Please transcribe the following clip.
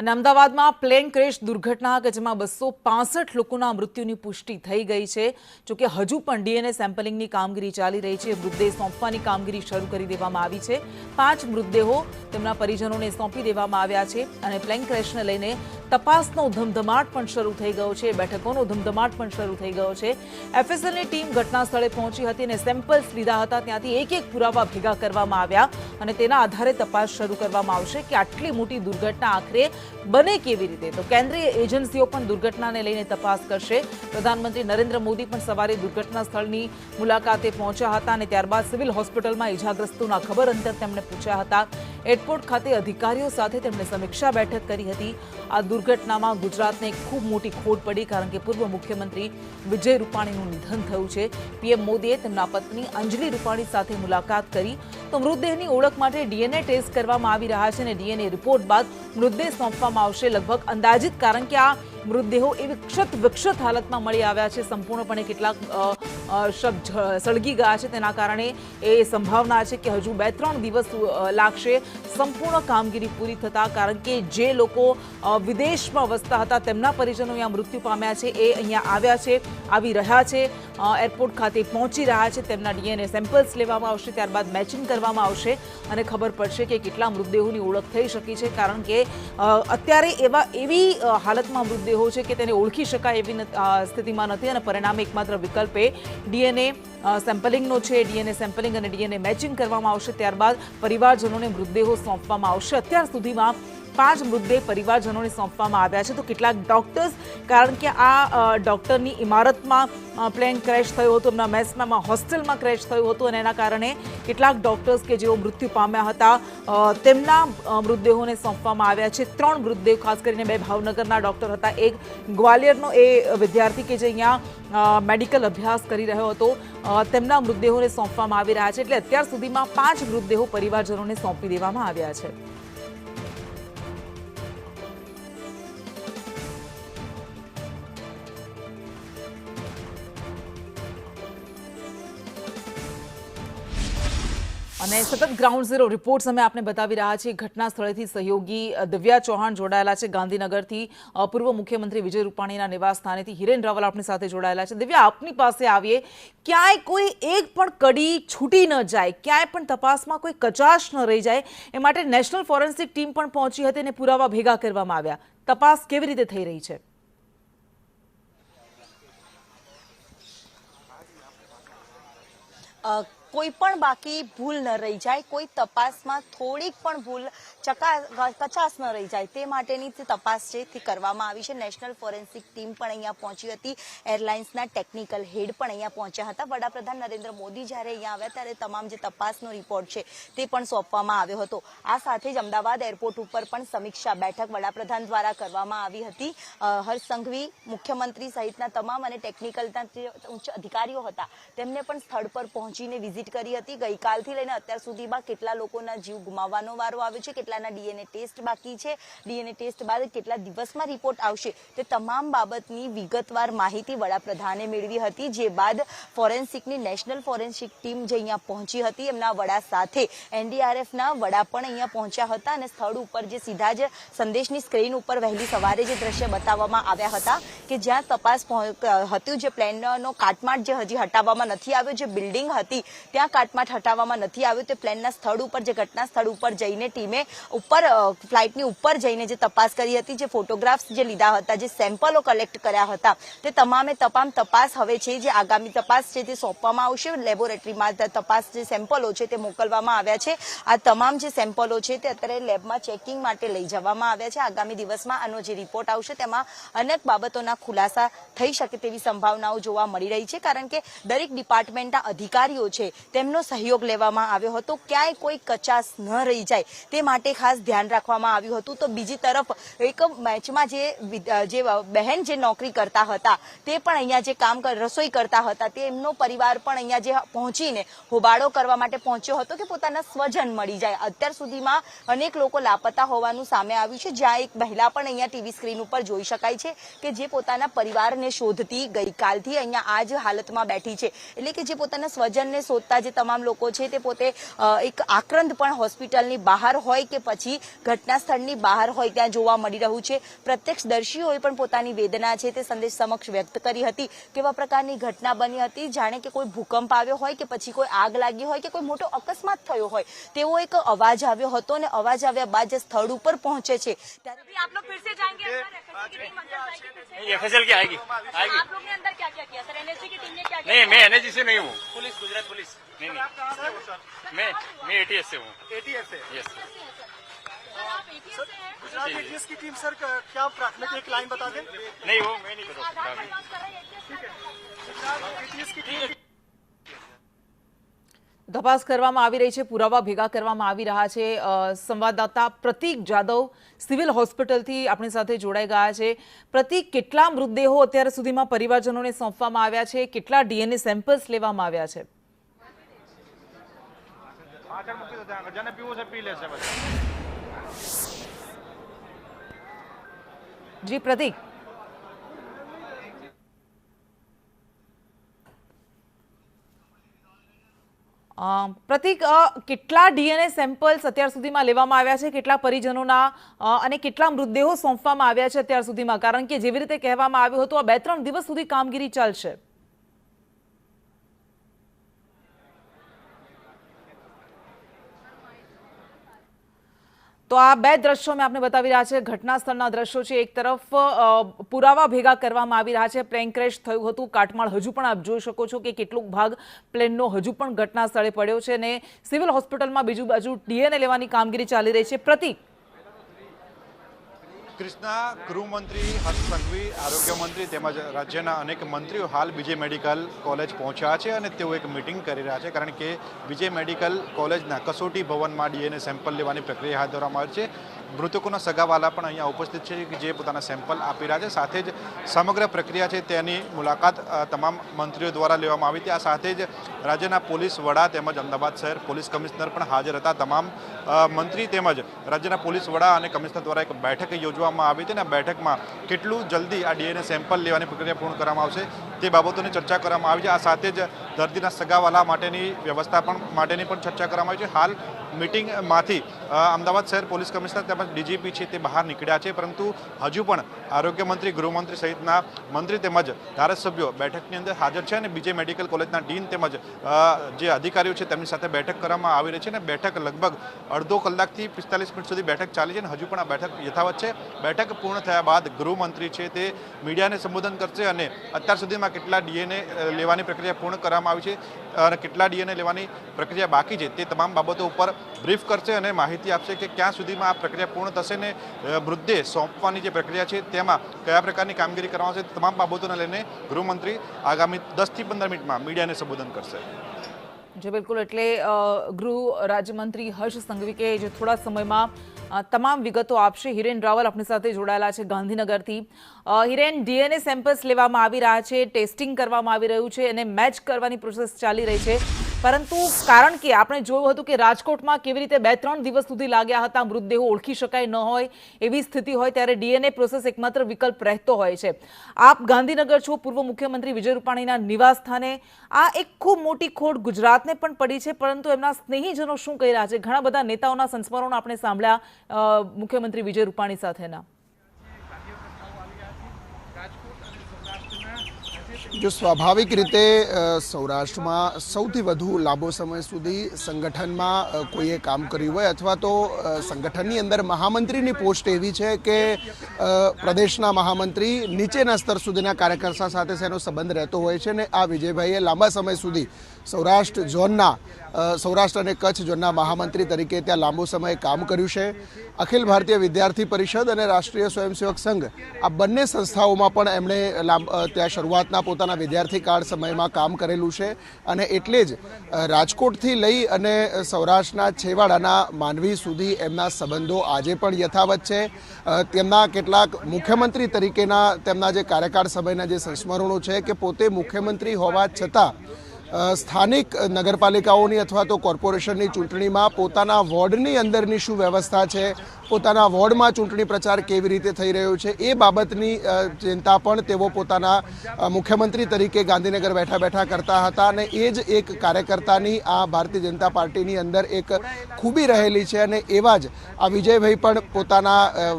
અને અમદાવાદમાં plane crash દુર્ઘટના કે જેમાં 265 લોકોના મૃત્યુની પુષ્ટિ થઈ ગઈ છે। જો કે હજુ પણ ડીએનએ સેમ્પલિંગની કામગીરી ચાલી રહી છે। મૃતદેહ સોંપવાની કામગીરી શરૂ કરી દેવામાં આવી છે। 5 મૃતદેહો તેમના પરિજનોને સોંપી દેવામાં આવ્યા છે અને પ્લેન ક્રેશને લઈને તપાસનો ધમધમાટ પણ શરૂ થઈ ગયો છે। બેઠકોનો ધમધમાટ પણ શરૂ થઈ ગયો છે। એફએસએલની ટીમ ઘટના સ્થળે પહોંચી હતી અને સેમ્પલ્સ લીધા હતા। ત્યાંથી એક એક પુરાવા ભેગા કરવામાં આવ્યા અને તેના આધારે તપાસ શરૂ કરવામાં આવશે કે આટલી મોટી દુર્ઘટના આખરે બને કેવી રીતે। તો કેન્દ્રીય એજન્સીઓ પણ દુર્ઘટનાને લઈને તપાસ કરશે। પ્રધાનમંત્રી નરેન્દ્ર મોદી પણ સવારે દુર્ઘટના સ્થળની મુલાકાતે પહોંચ્યા હતા અને ત્યારબાદ સિવિલ હોસ્પિટલમાં ઇજાગ્રસ્તોના ખબર અંતર તેમણે પૂછ્યા હતા। એરપોર્ટ ખાતે અધિકારીઓ સાથે તેમણે સમીક્ષા બેઠક કરી હતી। આ દુર્ઘટનામાં ગુજરાતને ખૂબ મોટી ખોટ પડી કારણ કે પૂર્વ મુખ્યમંત્રી વિજય રૂપાણીનું નિધન થયું છે। પીએમ મોદીએ તેમના પત્ની અંજલિ રૂપાણી સાથે મુલાકાત કરી તો મૃતદેહની ઓળખ માટે ડીએનએ ટેસ્ટ કરવામાં આવી રહ્યા છે અને ડીએનએ રિપોર્ટ બાદ મૃતદેહ સોંપવામાં આવશે। લગભગ અંદાજિત કારણ કે આ મૃતદેહો એવી વિક્ષત હાલતમાં મળી આવ્યા છે, સંપૂર્ણપણે કેટલાક શબ સળગી ગયા છે, તેના કારણે એ સંભાવના છે કે હજુ 2-3 દિવસ લાગશે સંપૂર્ણ કામગીરી પૂરી થતા। કારણ કે જે લોકો વિદેશમાં વસતા હતા તેમના પરિજનો અહીંયા મૃત્યુ પામ્યા છે, એ અહીંયા આવ્યા છે, આવી રહ્યા છે, એરપોર્ટ ખાતે પહોંચી રહ્યા છે। તેમના ડીએનએ સેમ્પલ્સ લેવામાં આવશે, ત્યારબાદ મેચિંગ કરવામાં આવશે અને ખબર પડશે કે કેટલા મૃતદેહોની ઓળખ થઈ શકી છે। કારણ કે અત્યારે એવી હાલતમાં મૃતદેહો છે કે તેને ઓળખી શકાય એવી સ્થિતિમાં નથી અને પરિણામે એકમાત્ર વિકલ્પ એ ડીએનએ સેમ્પલિંગનો છે। ડીએનએ સેમ્પલિંગ અને ડીએનએ મેચિંગ કરવામાં આવશે, ત્યારબાદ પરિવારજનોને મૃતદેહો સોંપવામાં આવશે। અત્યાર સુધીમાં 5 મૃતદેહ પરિવારજનોને સોંપવામાં આવ્યા છે। તો કેટલાક ડોક્ટર્સ, કારણ કે આ ડોક્ટરની ઇમારતમાં પ્લેન ક્રેશ થયું હતું, એમના મેસમાં હોસ્ટેલમાં ક્રેશ થયું હતું અને એના કારણે કેટલાક ડોક્ટર્સ કે જેઓ મૃત્યુ પામ્યા હતા તેમના મૃતદેહોને સોંપવામાં આવ્યા છે। 3 મૃતદેહ, ખાસ કરીને 2 ભાવનગરના ડોક્ટર હતા, એક ગ્વાલિયરનો એ વિદ્યાર્થી કે જે અહીંયા મેડિકલ અભ્યાસ કરી રહ્યો હતો, તેમના મૃતદેહોને સોંપવામાં આવી રહ્યા છે। એટલે અત્યાર સુધીમાં 5 મૃતદેહો પરિવારજનોને સોંપી દેવામાં આવ્યા છે। અને સતત ગ્રાઉન્ડ ઝીરો રિપોર્ટ્સ અમે આપને બતાવી રહ્યા છીએ। ઘટના સ્થળેથી સહયોગી દિવ્યા ચૌહાણ જોડાયેલા છે ગાંધીનગરથી। પૂર્વ મુખ્યમંત્રી વિજય રૂપાણીના નિવાસ સ્થાનેથી હિરેન રાવલ આપણી સાથે જોડાયેલા છે। દિવ્યા, આપની પાસે આવીએ, ક્યાંય કોઈ એક પણ કડી છૂટી ન જાય, ક્યાંય પણ તપાસમાં કોઈ કચાશ ન રહી જાય, એ માટે નેશનલ ફોરેન્સિક ટીમ પણ પહોંચી હતી અને પુરાવા ભેગા કરવામાં આવ્યા। તપાસ કેવી રીતે થઈ રહી છે? કોઈ પણ બાકી ભૂલ ન રહી જાય, કોઈ તપાસમાં થોડીક પણ ભૂલ કચાશ ન રહી જાય, તે માટેની જે તપાસ છે તે કરવામાં આવી છે। નેશનલ ફોરેન્સિક ટીમ પણ અહીંયા પહોંચી હતી, એરલાઇન્સના ટેકનિકલ હેડ પણ અહીંયા પહોંચ્યા હતા। વડાપ્રધાન નરેન્દ્ર મોદી જ્યારે અહીંયા આવ્યા ત્યારે તમામ જે તપાસનો રિપોર્ટ છે તે પણ સોંપવામાં આવ્યો હતો। આ સાથે જ અમદાવાદ એરપોર્ટ ઉપર પણ સમીક્ષા બેઠક વડાપ્રધાન દ્વારા કરવામાં આવી હતી। હર્ષ સંઘવી, મુખ્યમંત્રી સહિતના તમામ અને ટેકનિકલના જે ઉચ્ચ અધિકારીઓ હતા તેમને પણ સ્થળ પર પહોંચીને વિઝિટ કરી હતી। ગઈકાલથી લઈને અત્યાર સુધીમાં કેટલા લોકોના જીવ ગુમાવવાનો વારો આવ્યો છે, કેટલાના ડીએનએ ટેસ્ટ બાકી છે, ડીએનએ ટેસ્ટ બાદ કેટલા દિવસમાં રિપોર્ટ આવશે, તે તમામ બાબતની વિગતવાર માહિતી વડાપ્રધાને મેળવી હતી। જે બાદ ફોરેન્સિકની નેશનલ ફોરેન્સિક ટીમ જે અહીંયા પહોંચી હતી, એમના વડા સાથે એનડીઆરએફના વડા પણ અહીંયા પહોંચ્યા હતા અને સ્થળ ઉપર જે સીધા જ સંદેશની સ્ક્રીન ઉપર વહેલી સવારે જે દ્રશ્ય બતાવવામાં આવ્યા હતા કે જ્યાં તપાસ હતું, જે પ્લેનનો કાટમાળ જે હજી હટાવવામાં નથી આવ્યો, જે બિલ્ડિંગ હતી ત્યાં કાટમાળ હટાવવામાં નથી આવ્યો, તે પ્લેનના સ્થળ ઉપર, જે ઘટના સ્થળ ઉપર જઈને ટીમે ઉપર ફ્લાઇટની ઉપર જઈને જે તપાસ કરી હતી, જે ફોટોગ્રાફ્સ જે લીધા હતા, જે સેમ્પલો કલેક્ટ કર્યા હતા, તે તમામ તપાસ હવે છે જે આગામી તપાસ છે તે સોંપવામાં આવશે। લેબોરેટરીમાં તપાસ જે સેમ્પલો છે તે મોકલવામાં આવ્યા છે। આ તમામ જે સેમ્પલો છે તે અત્યારે લેબમાં ચેકિંગ માટે લઈ જવામાં આવ્યા છે। આગામી દિવસમાં આનો જે રિપોર્ટ આવશે તેમાં અનેક બાબતોના ખુલાસા થઈ શકે તેવી સંભાવનાઓ જોવા મળી રહી છે, કારણ કે દરેક ડિપાર્ટમેન્ટના અધિકારીઓ છે તેમનો સહયોગ લેવામાં આવ્યો હતો, ક્યાંય કોઈ કચાશ ન રહી જાય તે માટે ખાસ ધ્યાન રાખવામાં આવ્યું હતું। તો બીજી તરફ એક મેચમાં જે બહેન જે નોકરી કરતા હતા તે પણ અહીંયા જે રસોઈ કરતા હતા, તેમનો પરિવાર પણ અહીંયા જે પહોંચીને હોબાળો કરવા માટે પહોંચ્યો હતો કે પોતાના સ્વજન મળી જાય। અત્યાર સુધીમાં અનેક લોકો લાપતા હોવાનું સામે આવ્યું છે, જ્યાં એક મહિલા પણ અહીંયા ટીવી સ્ક્રીન ઉપર જોઈ શકાય છે કે જે પોતાના પરિવારને શોધતી ગઈકાલથી અહીંયા આ જ હાલતમાં બેઠી છે, એટલે કે જે પોતાના સ્વજનને શોધતી કરતા જે તમામ લોકો છે તે પોતે એક આક્રંદ પણ હોસ્પિટલની બહાર હોય કે પછી ઘટના સ્થળની બહાર હોય ત્યાં જોવા મળી રહ્યું છે. પ્રત્યક્ષદર્શીઓએ પણ પોતાની વેદના છે તે સંદેશ સમક્ષ વ્યક્ત કરી હતી. કેવા પ્રકારની ઘટના બની હતી, જાણે કે કોઈ ભૂકંપ આવ્યો હોય કે પછી કોઈ આગ લાગી હોય કે કોઈ મોટો અકસ્માત થયો હોય તેવો એક અવાજ આવ્યો હતો અને અવાજ આવ્યા બાદ જે સ્થળ ઉપર પહોંચે છે ત્યારે आप लोग फिर से जाएंगे अंदर, एफएसएल की टीम अंदर जाएगी फिर से? नहीं एफएसएल की आएगी आएगी आप लोग ने अंदर क्या क्या किया सर? एनएसजी की टीम ने क्या नहीं किया? मैं एनएजी से नहीं हूँ पुलिस गुजरात पुलिस नहीं मैं एटीएस से हूँ एटीएस से यस सर आप एटीएस से हैं? गुजरात एटीएस की टीम सर क्या प्राथमिक एक लाइन बता दें. नहीं वो मैं नहीं करूँ आधार की बात कर रहे हैं ATS का? गुजरात एटीएस की टीम તપાસ કરવામાં આવી રહી છે, પુરાવા ભેગા કરવામાં આવી રહ્યા છે. સંવાદદાતા પ્રતીક જાદવ સિવિલ હોસ્પિટલથી આપણી સાથે જોડાઈ ગયા છે. પ્રતીક, કેટલા મૃતદેહો અત્યાર સુધીમાં પરિવારજનોને સોંપવામાં આવ્યા છે? કેટલા ડીએનએ સેમ્પલ્સ લેવામાં આવ્યા છે? જી પ્રતીક. પ્રતીક, કેટલા ડીએનએ સેમ્પલ્સ અત્યાર સુધીમાં લેવામાં આવ્યા છે? કેટલા પરિજનોના અને કેટલા મૃતદેહો સોંપવામાં આવ્યા છે અત્યાર સુધીમાં? કારણ કે જેવી રીતે કહેવામાં આવ્યું હતું, આ 2-3 દિવસ સુધી કામગીરી ચાલશે. તો આ બે દ્રશ્યો મેં આપને બતાવી રહ્યા છે, ઘટના સ્થળના દ્રશ્યો છે. એક તરફ પુરાવા ભેગા કરવામાં આવી રહ્યા છે. પ્લેન ક્રેશ થયું હતું કાટમાળ, હજુ પણ આપ જોઈ શકો છો કે કેટલોક ભાગ પ્લેનનો હજુ પણ ઘટના સ્થળે પડ્યો છે અને સિવિલ હોસ્પિટલમાં બીજુ બાજુ ડીએનએ લેવાની કામગીરી ચાલી રહી છે. પ્રતીક. કૃષ્ણા, ગૃહમંત્રી હર્ષ સંઘવી, આરોગ્ય મંત્રી તેમજ રાજ્યના અનેક મંત્રીઓ હાલ વિજય મેડિકલ કોલેજ પહોંચ્યા છે અને તેઓ એક મિટિંગ કરી રહ્યા છે, કારણ કે વિજય મેડિકલ કોલેજના કસોટી ભવનમાં ડીએનએ સેમ્પલ લેવાની પ્રક્રિયા હાથ ધરવામાં આવી છે. મૃતકોના સગાવાલા પણ અહીંયા ઉપસ્થિત છે કે જે પોતાના સેમ્પલ આપી રહ્યા છે. સાથે જ સમગ્ર પ્રક્રિયા છે તેની મુલાકાત તમામ મંત્રીઓ દ્વારા લેવામાં આવી હતી. આ સાથે જ રાજ્યના પોલીસ વડા તેમજ અમદાવાદ શહેર પોલીસ કમિશનર પણ હાજર હતા. તમામ મંત્રી તેમજ રાજ્યના પોલીસ વડા અને કમિશનર દ્વારા એક બેઠક યોજવામાં આવી હતી અને આ બેઠકમાં કેટલું જલ્દી આ ડીએનએ સેમ્પલ લેવાની પ્રક્રિયા પૂર્ણ કરવામાં આવશે તે બાબતોની ચર્ચા કરવામાં આવી છે. આ સાથે જ દર્દીના સગાવાલા માટેની વ્યવસ્થા માટેની પણ ચર્ચા કરવામાં આવી છે. હાલ મિટિંગમાંથી અમદાવાદ શહેર પોલીસ કમિશનર તેમજ ડીજીપી છે તે બહાર નીકળ્યા છે, પરંતુ હજુ પણ આરોગ્ય મંત્રી, ગૃહમંત્રી સહિતના મંત્રી તેમજ ધારાસભ્યો બેઠકની અંદર હાજર છે અને વિજય મેડિકલ કોલેજના ડીન તેમજ જે અધિકારીઓ છે તેમની સાથે બેઠક કરવામાં આવી રહી છે અને બેઠક લગભગ અડધો કલાકથી 45 મિનિટ સુધી બેઠક ચાલી છે અને હજુ પણ આ બેઠક યથાવત છે. બેઠક પૂર્ણ થયા બાદ ગૃહમંત્રી છે તે મીડિયાને સંબોધન કરશે અને અત્યાર સુધીમાં કેટલા ડીએનએ લેવાની પ્રક્રિયા પૂર્ણ કરવામાં આવી છે અને કેટલા ડીએનએ લેવાની પ્રક્રિયા બાકી છે તે તમામ બાબતો ઉપર બ્રીફ કરશે અને માહિતી આપશે કે ક્યાં સુધીમાં આ પ્રક્રિયા પૂર્ણ થશે ને મૃતદેહ સોંપવાની જે પ્રક્રિયા છે તેમાં કયા પ્રકારની કામગીરી કરવામાં આવશે. તમામ બાબતોને લઈને ગૃહમંત્રી આગામી 10 થી 15 મિનિટમાં મીડિયાને સંબોધન કરશે. જી બિલકુલ, એટલે ગૃહ રાજ્યમંત્રી હર્ષ સંઘવી કે જે થોડા સમયમાં તમામ વિગતો આપશે. હિરેન રાવલ આપણી સાથે જોડાયેલા છે ગાંધીનગરથી. હિરેન, ડીએનએ સેમ્પલ્સ લેવામાં આવી રહ્યા છે, ટેસ્ટિંગ કરવામાં આવી રહ્યું છે અને મેચ કરવાની પ્રોસેસ ચાલી રહી છે, પરંતુ કારણ કે આપણે જોયું હતું કે રાજકોટમાં કેવી રીતે 2-3 દિવસ સુધી લાગ્યા હતા, મૃતદેહો ઓળખી શકાય ન હોય એવી સ્થિતિ હોય ત્યારે ડીએનએ પ્રોસેસ એકમાત્ર વિકલ્પ રહેતો હોય છે. આપ ગાંધીનગર છો, પૂર્વ મુખ્યમંત્રી વિજય રૂપાણીના નિવાસ સ્થાને. આ એક ખૂબ મોટી ખોટ ગુજરાતને પણ પડી છે, પરંતુ એમના સ્નેહીજનો શું કહી રહ્યા છે? ઘણા બધા નેતાઓના સંસ્મરણો આપણે સાંભળ્યા મુખ્યમંત્રી વિજય રૂપાણી સાથેના. જો સ્વાભાવિક રીતે સૌરાષ્ટ્રમાં સૌથી વધુ લાંબો સમય સુધી સંગઠનમાં કોઈએ કામ કર્યું હોય અથવા તો સંગઠનની અંદર મહામંત્રીની પોસ્ટ એવી છે કે પ્રદેશના મહામંત્રી નીચેના સ્તર સુધીના કાર્યકર્તા સાથે તેનો સંબંધ રહેતો હોય છે ને આ વિજયભાઈએ લાંબા સમય સુધી સૌરાષ્ટ્ર ઝોનના સૌરાષ્ટ્ર અને કચ્છ ઝોનના મહામંત્રી તરીકે ત્યાં લાંબો સમય કામ કર્યું છે. અખિલ ભારતીય વિદ્યાર્થી પરિષદ અને રાષ્ટ્રીય સ્વયંસેવક સંઘ આ બંને સંસ્થાઓમાં પણ એમણે ત્યાં શરૂઆતના પોતાના વિદ્યાર્થી કાળ સમયમાં કામ કરેલું છે અને એટલે જ રાજકોટથી લઈ અને સૌરાષ્ટ્રના છેવાડાના માનવી સુધી એમના સંબંધો આજે પણ યથાવત છે. તેમના કેટલાક મુખ્યમંત્રી તરીકેના તેમના જે કાર્યકાળ સમયના જે સંસ્મરણો છે કે પોતે મુખ્યમંત્રી હોવા છતાં સ્થાનિક નગરપાલિકાઓની અથવા તો કોર્પોરેશનની ચૂંટણીમાં પોતાના વોર્ડની અંદરની શું વ્યવસ્થા છે, પોતાના વોર્ડમાં ચૂંટણી પ્રચાર કેવી રીતે થઈ રહ્યો છે એ બાબતની ચિંતા પણ તેઓ પોતાના મુખ્યમંત્રી તરીકે ગાંધીનગર બેઠા બેઠા કરતા હતા અને એ જ એક કાર્યકર્તાની આ ભારતીય જનતા પાર્ટીની અંદર એક ખૂબી રહેલી છે અને એવા જ આ વિજયભાઈ પણ પોતાના